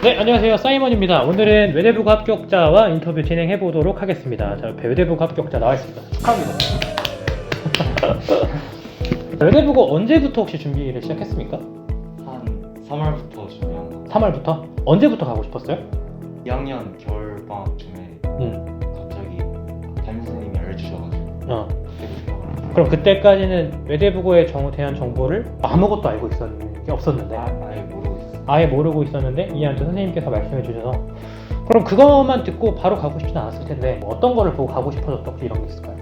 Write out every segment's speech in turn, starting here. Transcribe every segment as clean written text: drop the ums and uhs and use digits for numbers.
네, 안녕하세요. 사이먼입니다. 오늘은 외대부고 합격자와 인터뷰 진행해 보도록 하겠습니다. 자, 옆에 외대부고 합격자 나와 있습니다. 축하합니다. 외대부고 언제부터 혹시 준비를 시작했습니까? 한 3월부터 준비한 거. 3월부터? 언제부터 가고 싶었어요? 2학년 겨울방학쯤에 갑자기 담임 선생님이 알려주셔가지고 그때부터 생각을 했어요. 그럼 그때까지는 외대부고에 대한 정보를 아무것도 알고 있었는 게 없었는데 아예 모르고 있었어요. 아예 모르고 있었는데 2학년 때 선생님께서 말씀해 주셔서 그럼 그것만 듣고 바로 가고 싶지는 않았을 텐데 뭐 어떤 거를 보고 가고 싶어졌다 혹시 이런 게 있을까요?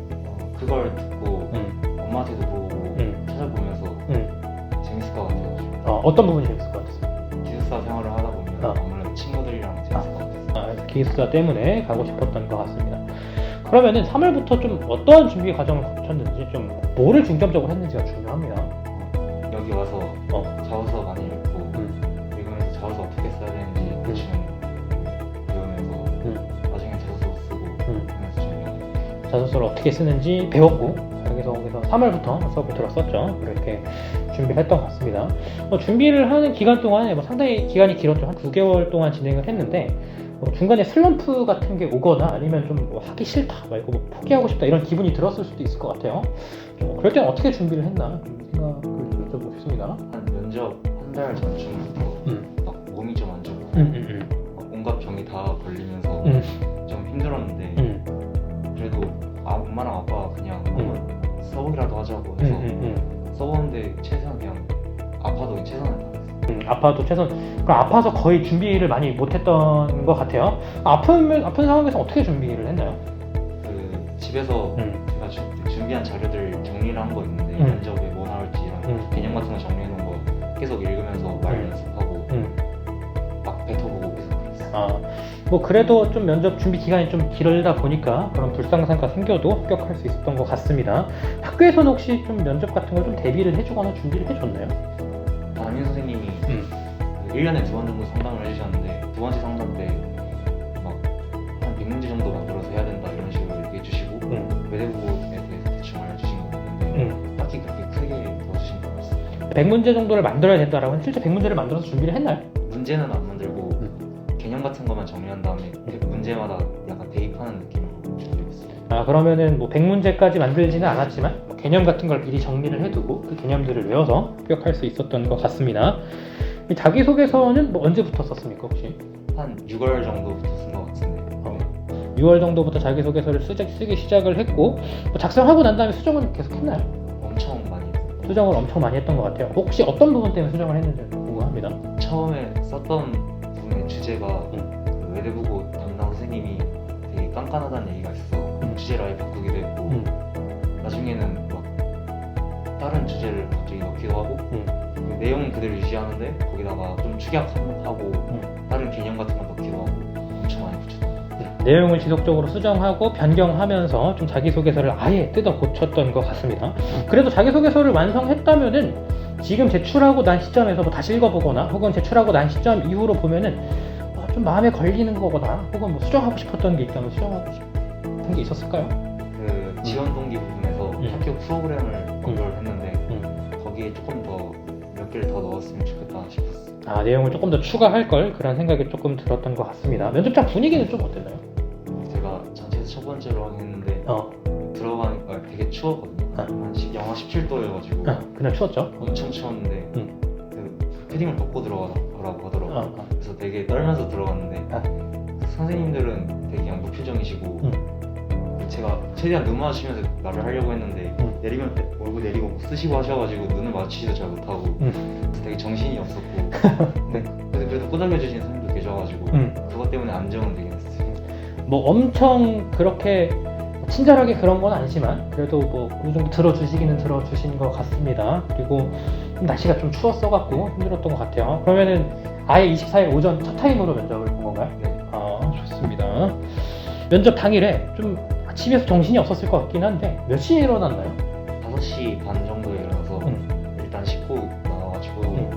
그걸 듣고 엄마한테도 보고 찾아보면서 재밌을 것 같아가지고 어떤 부분이 재밌을 것 같았어요? 기숙사 생활을 하다 보면 아무래도 친구들이랑 재밌을 것 같아서 기숙사 때문에 가고 싶었던 것 같습니다. 그러면은 3월부터 좀 어떠한 준비 과정을 거쳤는지 좀 뭐를 중점적으로 했는지가 중요합니다. 여기 와서 자소서 많이 읽고 읽으면서 자소서 어떻게 써야 되는지 대충 배우면서 나중에 자소서 쓰고 하면서 준비하고 자소서를 어떻게 쓰는지 배웠고 거기서 3월부터 수업을 들었었죠. 그렇게 준비를 했던 것 같습니다. 준비를 하는 기간 동안에 상당히 기간이 길었죠. 한 9개월 동안 진행을 했는데 중간에 슬럼프 같은 게 오거나 아니면 좀 하기 싫다 말고 포기하고 싶다 이런 기분이 들었을 수도 있을 것 같아요. 그럴 때는 어떻게 준비를 했나 생각을 여쭤보고 싶습니다. 한 면접 한 달 전쯤부터 막 몸이 좀 안 좋고 막 온갖 병이 다 걸리면서 좀 힘들었는데 그래도 엄마랑 아빠가 그냥 한번 써보기라도 하자고 해서 써보는데 최선 그냥 아파도 최선을 다했어요. 아파도 최선. 그럼 아파서 거의 준비를 많이 못했던 것 같아요. 아픈 상황에서 어떻게 준비를 했나요? 그 집에서 제가 준비한 자료들 정리를 한 거 있는데 면접에 뭐 나올지 이런 개념 같은 거 정리해놓은 거 계속 읽으면서 말 연습하고 막 뱉어보고 계속 그랬어요. 뭐 그래도 좀 면접 준비 기간이 좀 길다 보니까 그런 불상사가 생겨도 합격할 수 있었던 것 같습니다. 학교에서는 혹시 좀 면접 같은 걸 좀 대비를 해주거나 준비를 해줬나요? 담임 선생님이 1년에 2번 정도 상담을 해주셨는데 두 번째 상담 때 막 한 100문제 정도 만들어서 해야 된다 이런 식으로 얘기해 주시고 외대부고에 대해서 대충 알려주신 거 같은데 딱히 그렇게 크게 도와주신 건 없어요. 100문제 정도를 만들어야 된다라고 실제 100문제를 만들어서 준비를 했나요? 문제는 안 만들고 개념 같은 것만 정리한 다음에 문제마다 약간 대입하는 느낌으로 준비했어요. 그러면은 뭐 100문제까지 만들지는 않았지만 개념 같은 걸 미리 정리를 해두고 그 개념들을 외워서 합격할 수 있었던 것 같습니다. 이 자기소개서는 뭐 언제부터 썼습니까 혹시? 한 6월 정도부터 쓴 것 같은데 6월 정도부터 자기소개서를 쓰기 시작을 했고 작성하고 난 다음에 수정은 계속 했나요? 엄청 많이 했어요. 수정을 엄청 많이 했던 것 같아요. 혹시 어떤 부분 때문에 수정을 했는지 궁금합니다. 처음에 썼던 부분의 주제가 그 외대부고 담당 선생님이 되게 깐깐하다는 얘기가 있어서 주제를 아예 바꾸기도 했고 나중에는 막 다른 주제를 갑자기 넣기도 하고 그 내용은 그대로 유지하는데 거기다가 좀 축약하고 다른 개념 같은 거 넣기도 하고 엄청 많이 붙였어요. 내용을 지속적으로 수정하고 변경하면서 좀 자기소개서를 아예 뜯어 고쳤던 것 같습니다. 그래도 자기소개서를 완성했다면은 지금 제출하고 난 시점에서 뭐 다시 읽어보거나 혹은 제출하고 난 시점 이후로 보면은 좀 마음에 걸리는 거거나 혹은 뭐 수정하고 싶었던 게 있다면 수정하고 싶은 게 있었을까요? 그 지원 동기 부분에서 합격 프로그램을 연결을 했는데 거기에 조금 더 몇 개를 더 넣었으면 좋겠다 싶었어요. 내용을 조금 더 추가할 걸 그런 생각이 조금 들었던 것 같습니다. 면접장 분위기는 좀 어땠나요? 제가 전체에서 첫 번째로 하긴 했는데 들어가니까 되게 추웠거든요. 영하 17도여가지고 그냥 추웠죠? 엄청 추웠는데 그 패딩을 벗고 들어가라고 하더라고요. 그래서 되게 떨면서 들어갔는데 그 선생님들은 되게 그냥 무표정이시고 제가 최대한 눈 마주치면서 말을 하려고 했는데 내리면 얼굴 내리고 뭐 쓰시고 하셔가지고 눈을 마주치지도 잘 못하고 그래서 되게 정신이 없었고 그래도 꼬달려주신 선생님도 계셔가지고 그것 때문에 안정은 되긴 했어요. 뭐 엄청 그렇게 친절하게 그런 건 아니지만 그래도 뭐 어느 정도 들어주신 것 같습니다. 그리고 날씨가 좀 추웠어갖고 힘들었던 것 같아요. 그러면은 아예 24일 오전 첫 타임으로 면접을 본 건가요? 네. 좋습니다. 면접 당일에 좀 아침에서 정신이 없었을 것 같긴 한데 몇 시에 일어났나요? 5시 반 정도에 일어나서 일단 씻고 나와가지고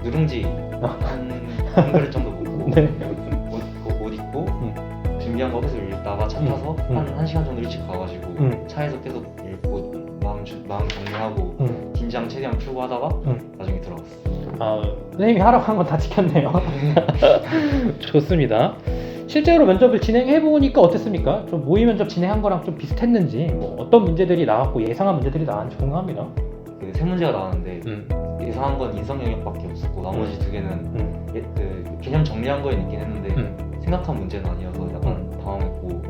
누룽지 한 그릇 정도 먹고 옷 입고 준비한 거 계속 읽다가 차 타서 한 1시간 정도 일찍 가가지고 차에서 계속 읽고 마음 정리하고 긴장 최대한 풀고 하다가 나중에 들어갔어. 선생님이 하라고 한 건 다 지켰네요. 좋습니다. 실제로 면접을 진행해 보니까 어땠습니까? 좀 모의 면접 진행한 거랑 좀 비슷했는지, 뭐 어떤 문제들이 나왔고 예상한 문제들이 나왔는지 궁금합니다. 그 세 문제가 나왔는데 예상한 건 인성 영역밖에 없었고 나머지 두 개는 그 개념 정리한 거에 있긴 했는데 생각한 문제는 아니어서 약간 당황했고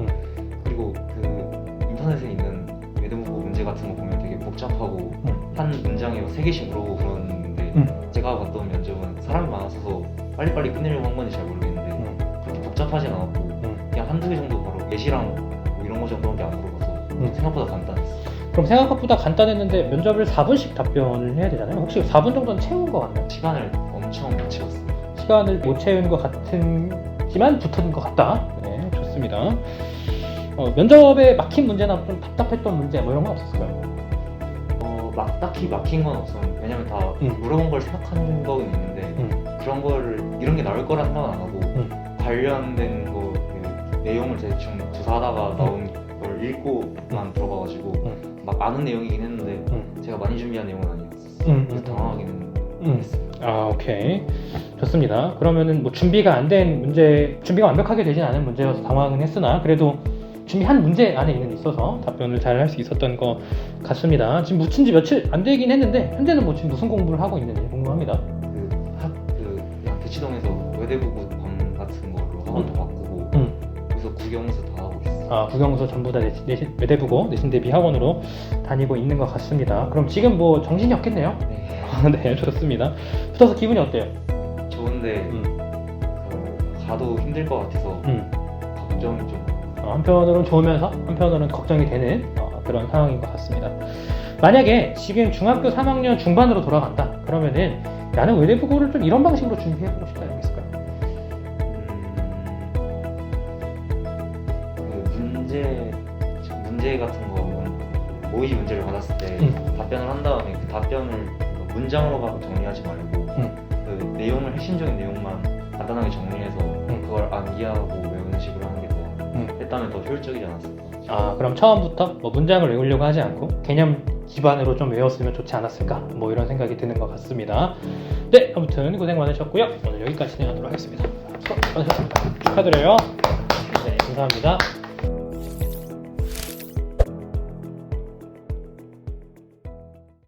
그리고 그 인터넷에 있는 외대문고 문제 같은 거 보면 되게 복잡하고 한 문장에 3개씩 물어보고 그러는데 제가 봤던 면접은 사람이 많아서 빨리빨리 끝내려고 한 건지 잘 모르겠는데 그렇게 복잡하진 않았고 그냥 한두 개 정도 바로 예시랑 뭐 이런 거 정도밖에 안 물어봐서 생각보다 간단했어. 그럼 생각보다 간단했는데 면접을 4분씩 답변을 해야 되잖아요. 혹시 4분 정도는 채운 것 같나요? 시간을 엄청 못 채웠어요. 시간을 못 채운 것 같지만 붙은 것 같다. 네, 좋습니다. 면접에 막힌 문제나 좀 답답했던 문제 뭐 이런 건 없었을까요? 딱히 막힌 건 없었는데 왜냐면 다 물어본 걸 생각하는 거는 있는데 그런 거를 이런 게 나올 거라 생각은 안 하고 관련된 거 그 내용을 대충 조사하다가 나온 걸 읽고만 들어가가지고 막 많은 내용이긴 했는데 제가 많이 준비한 내용은 아니었어요. 그래서 당황하기는 했어요. 오케이. 좋습니다. 그러면은 뭐 준비가 안 된 문제, 준비가 완벽하게 되진 않은 문제여서 당황은 했으나 그래도 준비한 문제 안에 있어서 답변을 잘 할 수 있었던 것 같습니다. 지금 묻힌 지 며칠 안 되긴 했는데 현재는 뭐 지금 무슨 공부를 하고 있는지 궁금합니다. 그냥 대치동에서 외대부고 방 같은 걸로 학원도 바꾸고 그래서 국영수 다 하고 있어요. 국영수 전부 다 외대부고 내신 대비 학원으로 다니고 있는 것 같습니다. 그럼 지금 뭐 정신이 없겠네요? 네, 좋습니다. 붙어서 기분이 어때요? 좋은데 가도 힘들 것 같아서 걱정이 좀. 한편으로는 좋으면서 한편으로는 걱정이 되는 그런 상황인 것 같습니다. 만약에 지금 중학교 3학년 중반으로 돌아간다 그러면은 나는 외대부고를 좀 이런 방식으로 준비해보고 싶다 이런 게 있을까요? 문제 같은 거 모의 문제를 받았을 때 답변을 한 다음에 그 답변을 문장으로 정리하지 말고 그 내용을 핵심적인 내용만 간단하게 정리해서 그걸 암기하고 외우는 식으로 하는 게 더 했다면 더 효율적이지 않았을까. 그럼 처음부터 뭐 문장을 외우려고 하지 않고 개념 기반으로 좀 외웠으면 좋지 않았을까 뭐 이런 생각이 드는 것 같습니다. 네, 아무튼 고생 많으셨고요. 오늘 여기까지 진행하도록 하겠습니다. 수고하셨습니다. 축하드려요. 네, 감사합니다.